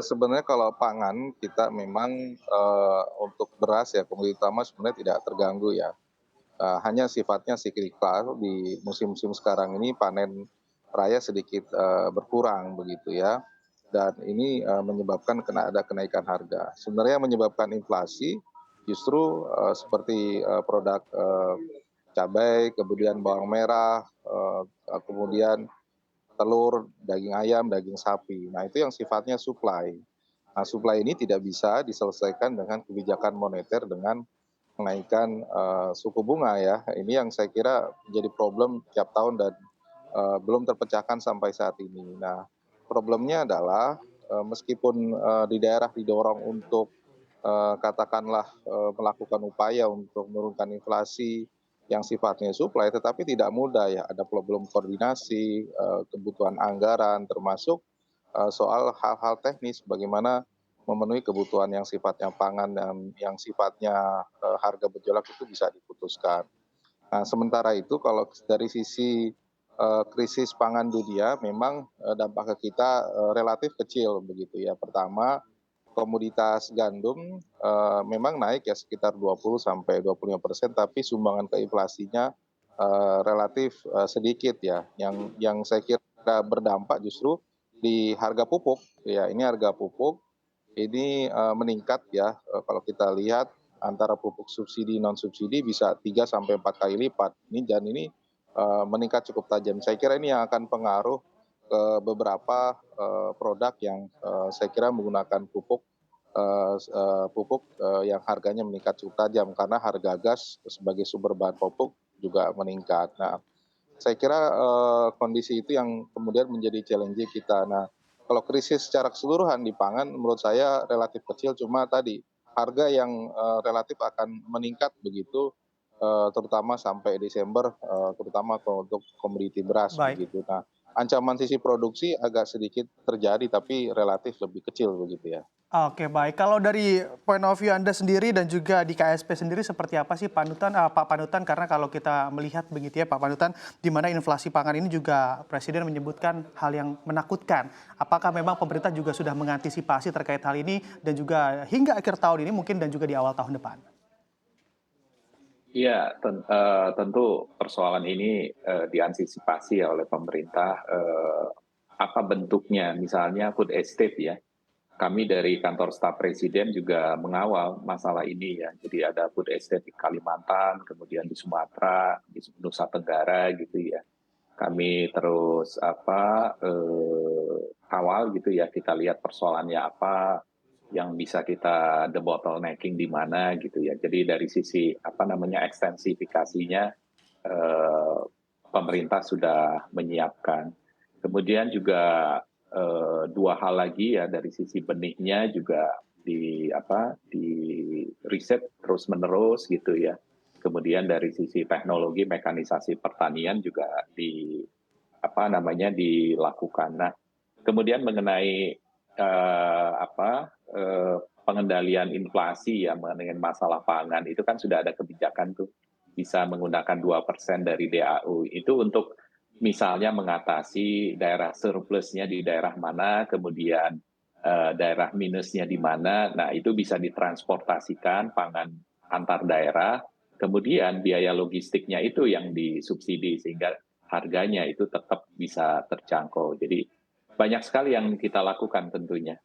Sebenarnya kalau pangan kita memang, untuk beras ya komoditi utama sebenarnya tidak terganggu ya, hanya sifatnya siklikal di musim-musim sekarang ini panen raya sedikit, berkurang begitu ya, dan ini, menyebabkan ada kenaikan harga. Sebenarnya yang menyebabkan inflasi justru, seperti, produk, cabai, kemudian bawang merah, kemudian telur, daging ayam, daging sapi. Nah, itu yang sifatnya supply. Nah, supply ini tidak bisa diselesaikan dengan kebijakan moneter dengan menaikkan, suku bunga ya. Ini yang saya kira menjadi problem tiap tahun dan, belum terpecahkan sampai saat ini. Nah, problemnya adalah, meskipun, di daerah didorong untuk, katakanlah, melakukan upaya untuk menurunkan inflasi yang sifatnya supply, tetapi tidak mudah ya, ada problem koordinasi, kebutuhan anggaran, termasuk, soal hal-hal teknis bagaimana memenuhi kebutuhan yang sifatnya pangan dan yang sifatnya, harga bergejolak itu bisa diputuskan. Nah, sementara itu kalau dari sisi, krisis pangan dunia memang, dampak ke kita, relatif kecil begitu ya. Pertama, komoditas gandum, memang naik ya sekitar 20 sampai 25%, tapi sumbangan ke inflasinya, relatif, sedikit ya. Yang saya kira berdampak justru di harga pupuk, ya ini harga pupuk ini, meningkat ya, kalau kita lihat antara pupuk subsidi, non subsidi bisa 3 sampai 4 kali lipat. Ini, meningkat cukup tajam. Saya kira ini yang akan pengaruh ke beberapa, produk yang, saya kira menggunakan pupuk, yang harganya meningkat cukup tajam karena harga gas sebagai sumber bahan pupuk juga meningkat. Nah, saya kira, kondisi itu yang kemudian menjadi challenge kita. Nah, kalau krisis secara keseluruhan di pangan menurut saya relatif kecil, cuma tadi, harga yang, relatif akan meningkat begitu, terutama sampai Desember, terutama kalau untuk komoditi beras Baik. begitu. Nah, ancaman sisi produksi agak sedikit terjadi tapi relatif lebih kecil begitu ya. Oke, baik. Kalau dari point of view Anda sendiri dan juga di KSP sendiri seperti apa sih panutan Pak Panutan? Karena kalau kita melihat begitu ya Pak Panutan, di mana inflasi pangan ini juga Presiden menyebutkan hal yang menakutkan. Apakah memang pemerintah juga sudah mengantisipasi terkait hal ini dan juga hingga akhir tahun ini mungkin dan juga di awal tahun depan? Iya, tentu persoalan ini, diantisipasi ya oleh pemerintah, apa bentuknya, misalnya food estate ya. Kami dari kantor staf presiden juga mengawal masalah ini ya. Jadi ada food estate di Kalimantan, kemudian di Sumatera, di Nusa Tenggara gitu ya. Kami terus kawal gitu ya, kita lihat persoalannya apa, yang bisa kita debottlenecking di mana gitu ya. Jadi dari sisi ekstensifikasinya eh, pemerintah sudah menyiapkan. Kemudian juga dua hal lagi ya dari sisi benihnya juga di riset terus menerus gitu ya. Kemudian dari sisi teknologi mekanisasi pertanian juga dilakukan. Nah, kemudian mengenai pengendalian inflasi ya mengenai masalah pangan itu kan sudah ada kebijakan tuh bisa menggunakan 2% dari DAU itu untuk misalnya mengatasi daerah surplusnya di daerah mana, kemudian daerah minusnya di mana. Nah, itu bisa ditransportasikan pangan antar daerah, kemudian biaya logistiknya itu yang disubsidi sehingga harganya itu tetap bisa terjangkau. Jadi banyak sekali yang kita lakukan tentunya.